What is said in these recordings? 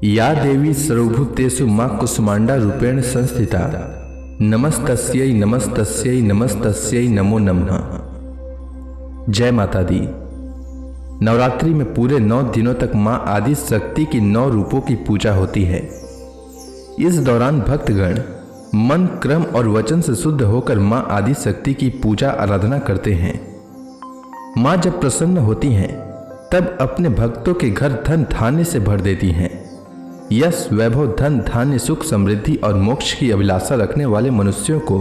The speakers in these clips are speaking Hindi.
या देवी सर्वभूतेषु मां कुसुमांडा रूपेण संस्थिता नमस्तस्यै नमस्तस्यै नमस्तस्यै नमो नमः। जय माता दी। नवरात्रि में पूरे 9 दिनों तक मां आदि शक्ति की 9 रूपों की पूजा होती है। इस दौरान भक्तगण मन, क्रम और वचन से शुद्ध होकर मां आदि शक्ति की पूजा आराधना करते हैं। मां जब प्रसन्न होती हैं तब अपने भक्तों के घर धन धान्य से भर देती हैं। यश, वैभव, धन धान्य, सुख, समृद्धि और मोक्ष की अभिलाषा रखने वाले मनुष्यों को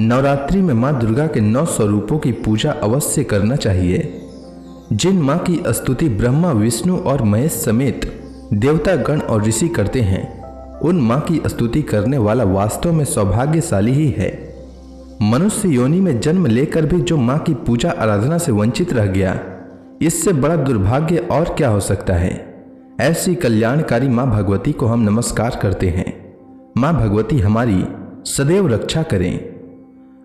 नवरात्रि में मां दुर्गा के 9 स्वरूपों की पूजा अवश्य करना चाहिए। जिन मां की स्तुति ब्रह्मा, विष्णु और महेश समेत देवता गण और ऋषि करते हैं, उन मां की स्तुति करने वाला वास्तव में सौभाग्यशाली ही है। मनुष्य योनि में जन्म लेकर भी जो मां की पूजा आराधना से वंचित रह गया, इससे बड़ा दुर्भाग्य और क्या हो सकता है। ऐसी कल्याणकारी मां भगवती को हम नमस्कार करते हैं। मां भगवती हमारी सदैव रक्षा करें।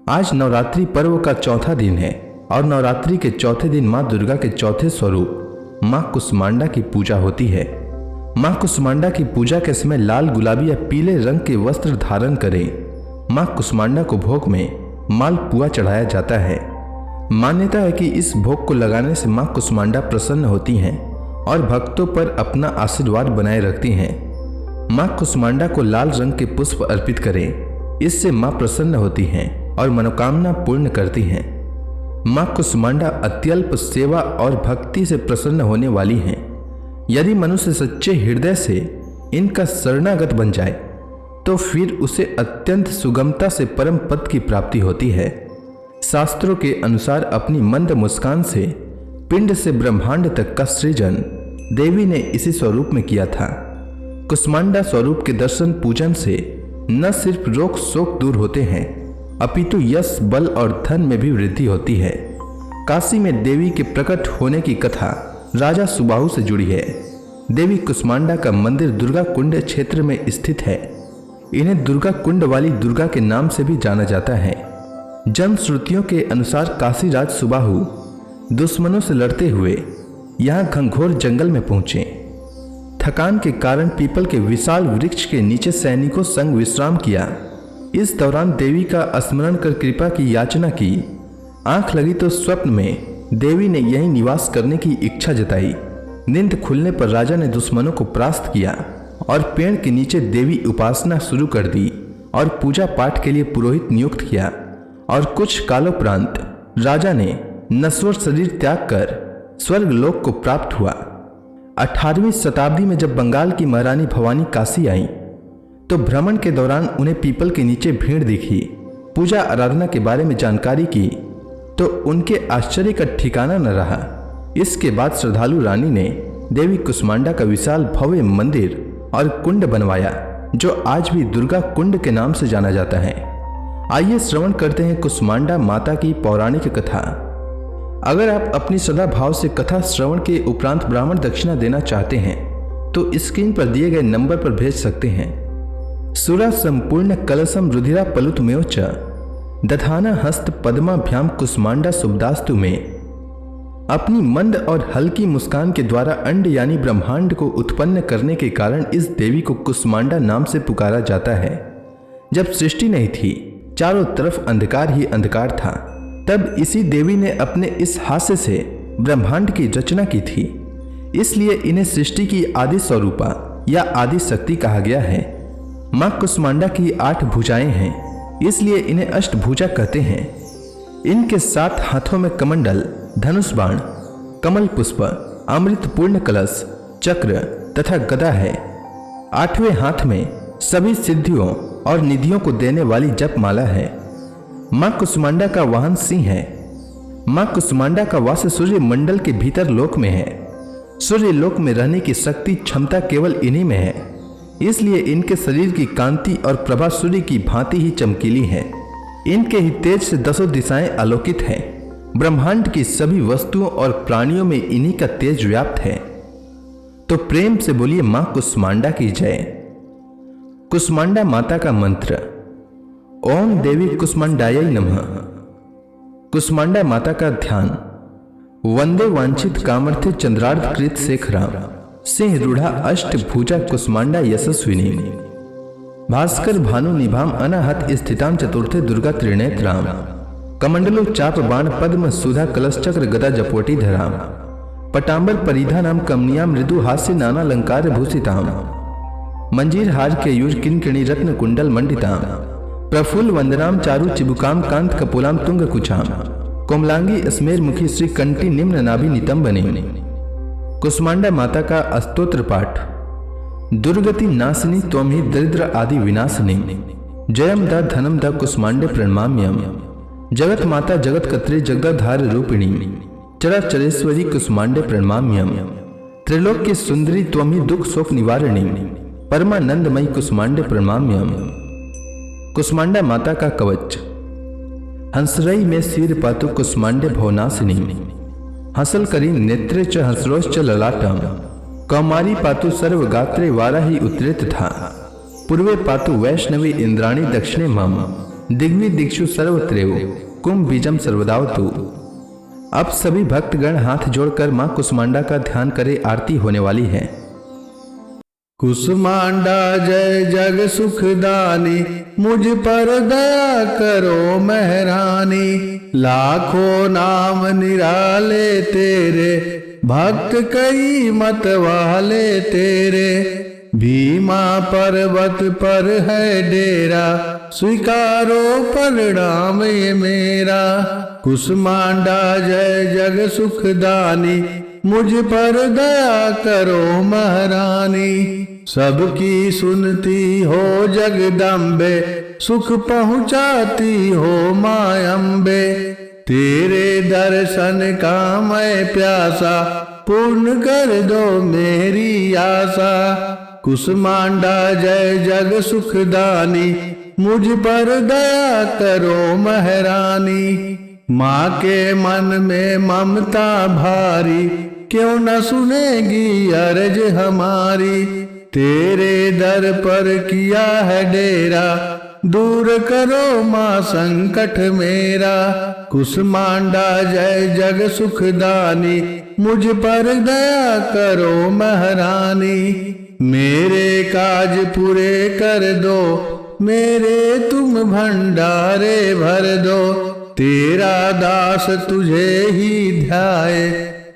आज नवरात्रि पर्व का चौथा दिन है और नवरात्रि के चौथे दिन मां दुर्गा के चौथे स्वरूप मां कुसुमांडा की पूजा होती है। मां कुसुमांडा की पूजा के समय लाल, गुलाबी या पीले रंग के वस्त्र धारण करें। मां कुसुमांडा को भोग में मालपुआ चढ़ाया जाता है। मान्यता है कि इस भोग को लगाने से मां कुसुमांडा प्रसन्न होती हैं और भक्तों पर अपना आशीर्वाद बनाए रखती हैं। मां कुसुमांडा को लाल रंग के पुष्प अर्पित करें, इससे मां प्रसन्न होती हैं और मनोकामना पूर्ण करती हैं। मां कुसुमांडा अत्यल्प सेवा और भक्ति से प्रसन्न होने वाली हैं। यदि मनुष्य सच्चे हृदय से इनका शरणागत बन जाए तो फिर उसे अत्यंत सुगमता से परम पद की प्राप्ति होती है। शास्त्रों के अनुसार अपनी मंद मुस्कान से पिंड से ब्रह्मांड तक का सृजन देवी ने इसी स्वरूप में किया था। कुसुमांडा स्वरूप के दर्शन पूजन से न सिर्फ रोग शोक दूर होते हैं, अपितु यश, बल और धन में भी वृद्धि होती है। काशी में देवी के प्रकट होने की कथा राजा सुबाहु से जुड़ी है। देवी कुसुमांडा का मंदिर दुर्गा कुंड क्षेत्र में स्थित है। इन्हें दुर्गा कुंड वाली दुर्गा के नाम से भी जाना जाता है। जनश्रुतियों के अनुसार काशी राज सुबाहु दुश्मनों से लड़ते हुए यहाँ घंघोर जंगल में पहुंचे। थकान के कारण पीपल के विशाल वृक्ष के नीचे सैनिकों संग विश्राम किया। इस दौरान देवी का स्मरण कर कृपा की याचना की। आंख लगी तो स्वप्न में देवी ने यहीं निवास करने की इच्छा जताई। नींद खुलने पर राजा ने दुश्मनों को परास्त किया और पेड़ के नीचे देवी उपासना शुरू कर दी और पूजा पाठ के लिए पुरोहित नियुक्त किया। और कुछ कालोपरांत राजा ने नश्वर शरीर त्याग कर स्वर्ग लोक को प्राप्त हुआ। 18वीं शताब्दी में जब बंगाल की महारानी भवानी काशी आई तो भ्रमण के दौरान उन्हें पीपल के नीचे भीड़ दिखी। पूजा आराधना के बारे में जानकारी की तो उनके आश्चर्य का ठिकाना न रहा। इसके बाद श्रद्धालु रानी ने देवी कुसुमांडा का विशाल भव्य मंदिर और कुंड बनवाया, जो आज भी दुर्गा कुंड के नाम से जाना जाता है। आइए श्रवण करते हैं कुसुमांडा माता की पौराणिक कथा। अगर आप अपनी श्रद्धा भाव से कथा श्रवण के उपरांत ब्राह्मण दक्षिणा देना चाहते हैं तो स्क्रीन पर दिए गए नंबर पर भेज सकते हैं। सुरा संपूर्ण कलशम रुधिरा पलुतमेव च दधाना हस्त पद्माभ्याम कुसुमांडा शुभदास्तु में। अपनी मंद और हल्की मुस्कान के द्वारा अंड यानी ब्रह्मांड को उत्पन्न करने के कारण इस देवी को कुसुमांडा नाम से पुकारा जाता है। जब सृष्टि नहीं थी, चारों तरफ अंधकार ही अंधकार था, तब इसी देवी ने अपने इस हास्य से ब्रह्मांड की रचना की थी। इसलिए इन्हें सृष्टि की आदि स्वरूपा या आदि शक्ति कहा गया है। मां कुसुमांडा की 8 भुजाएं हैं, इसलिए इन्हें अष्टभुजा कहते हैं। इनके 7 हाथों में कमंडल, धनुष बाण, कमल पुष्प, अमृत पूर्ण कलश, चक्र तथा गदा है। 8वें हाथ में सभी सिद्धियों और निधियों को देने वाली जपमाला है। मां कुसुमांडा का वाहन सिंह है। मां कुसुमांडा का वास सूर्य मंडल के भीतर लोक में है। सूर्य लोक में रहने की शक्ति क्षमता केवल इन्हीं में है। इसलिए इनके शरीर की कांति और प्रभा सूर्य की भांति ही चमकीली है। इनके ही तेज से 10 दिशाएं आलोकित हैं। ब्रह्मांड की सभी वस्तुओं और प्राणियों में इन्हीं का तेज व्याप्त है। तो प्रेम से बोलिए मां कुसुमांडा की जय। कुसुमांडा माता का मंत्र ओम देवी कुसुमांडायै नमः। कुसुमांडा माता का ध्यान वंदे वांछित कामर्थे चंद्रार्थ कृत शेखराम। सिंह रूढ़ा अष्टभुजा कुसुमांडा यशस्विनी भास्कर भानु निभाम अनाहत स्थिताम चतुर्थे दुर्गा त्रिनेत्राम कमंडलो चाप बाण पद्म सुधा कलश चक्र गदा जपोटी धराम पटांबर परिधा नाम कमनिया मृदु हास्य नाना अलंकार भूषिताम मंजीर हार के युज किनकिणी रत्न कुंडल मंडिताम प्रफुल्ल वंदनाम चारु चिबुकाम कांत कपोलाम तुंग कुचाम कोमलांगी स्मेर मुखी श्री कंटी निम्न नाभि नितंब बने। कुसुमांडा माता का अस्तोत्र पाठ। दुर्गति नासिनी त्वं ही दरिद्र आदि विनाशिनी जयम द धनम द कुसुमांडे प्रणमाम्यम जगत माता जगत कत्री जगदाधार रूपिणी चराचरेश्वरी कुसुमांडे प्रणमाम्यम त्रिलोक्य सुंदरी त्वं ही दुख शोक निवारिणी परमानंदमयी कुसुमांडे प्रणमाम्यम। कुसुमांडा माता का कवच। हंसरई में सिर पातु कुसुमांडे भवनासिनी हसल करी नेत्रे च हंसरोश्च ललाटम कौमारी पातु सर्वगात्रे वाराही उत्तरेत था पूर्वे पातु वैष्णवी इंद्राणी दक्षिणे मम दिग्वि दिक्षु सर्वत्रेव कुंभ बीजम सर्वदावतु। अब सभी भक्तगण हाथ जोड़कर मां कुसुमांडा का ध्यान करे, आरती होने वाली है। कुसुमांडा जय जग सुखदानी मुझ पर दया करो महरानी लाखों नाम निराले तेरे भक्त कई मत वाले तेरे भीमा पर्वत पर है डेरा स्वीकारो परिणाम ये मेरा। कुसुमांडा जय जग सुखदानी मुझ पर दया करो महारानी सबकी सुनती हो जगदम्बे सुख पहुँचाती हो माँ अम्बे तेरे दर्शन का मैं प्यासा पूर्ण कर दो मेरी आशा। कुसुमांडा जय जग सुखदानी मुझ पर दया करो महारानी माँ के मन में ममता भारी क्यों न सुनेगी अर्ज हमारी तेरे दर पर किया है डेरा दूर करो माँ संकट मेरा। कुसुमांडा जय जग सुखदानी मुझ पर दया करो महारानी मेरे काज पूरे कर दो मेरे तुम भंडारे भर दो तेरा दास तुझे ही ध्याए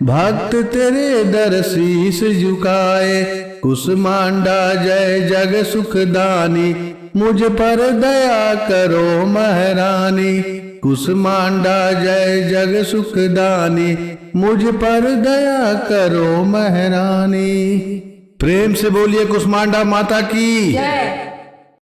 भक्त तेरे दर शीस झुकाए। कुसुमांडा जय जग सुखदानी मुझ पर दया करो महारानी कुसुमांडा जय जग सुखदानी मुझ पर दया करो महारानी। प्रेम से बोलिए कुसुमांडा माता की जय।